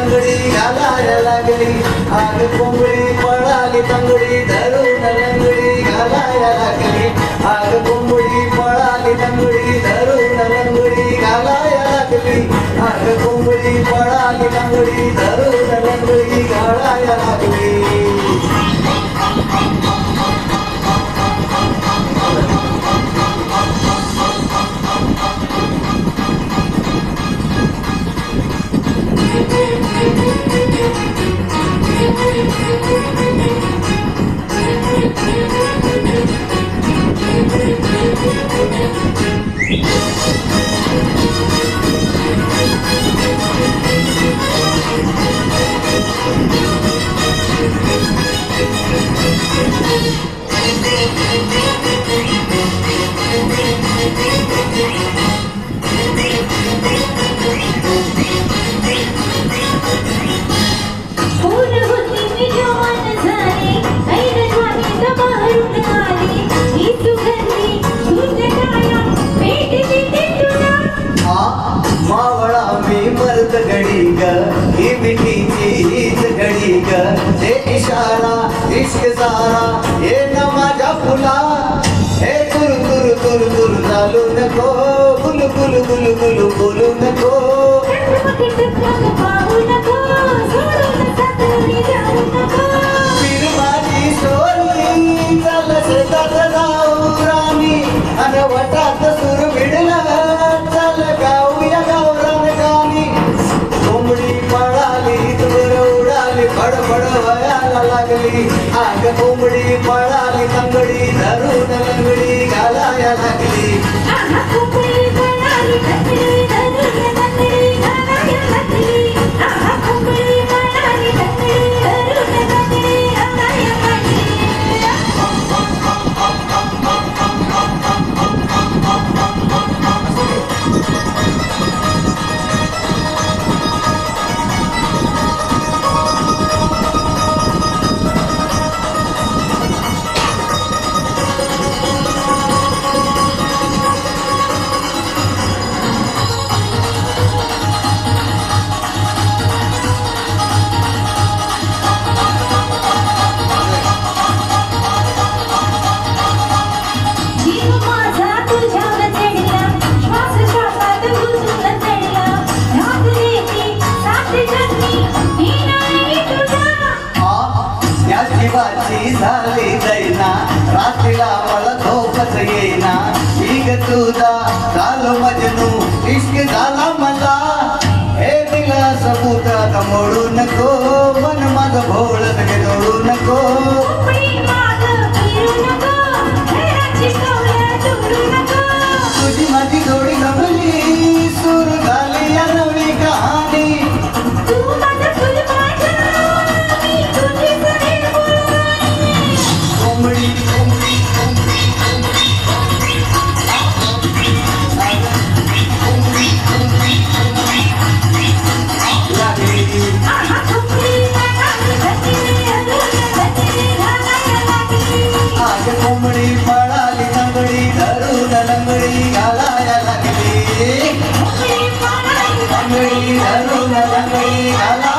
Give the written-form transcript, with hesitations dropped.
लंगडी घालायला लागली आग कोंबडी पळाली तंगडी धरून लंगडी घालायला लागली आग कोंबडी पळाली तंगडी धरून लंगडी घालायला लागली आग कोंबडी पळाली तंगडी धरून लंगडी घालायला लागली ही मिठीची हीच घडी ग हे इशारा इश्क सारा हे न माझ्या फुला हे तुर तुर तुर तुर चालू नको गुलू गुलू गुलू गुलू बोलू नको माझी सोनी चाल शेतात जाऊ राणी आणि वटात सुर भिडला चाल गाऊया गावरान गाणी कोंबडी पळाली दूर उडाली फडफड वयाला लागली आग कोंबडी पळाली तंगडी धरून लंगडी घालायला लागली झाली दैना रात्रीला मला झोपच येईना इग तुझा झालो मजनू इश्क झाला मला हे दिला सबूत आता मोडू नको मन माझं भोळत जोडू नको तुझी माझी जोडी जमली सुरू झाली या नवी कहाणी कोंबडी पळाली तंगडी धरून लंगडी घालायला लागली तंगडी धरून लंगडी घाला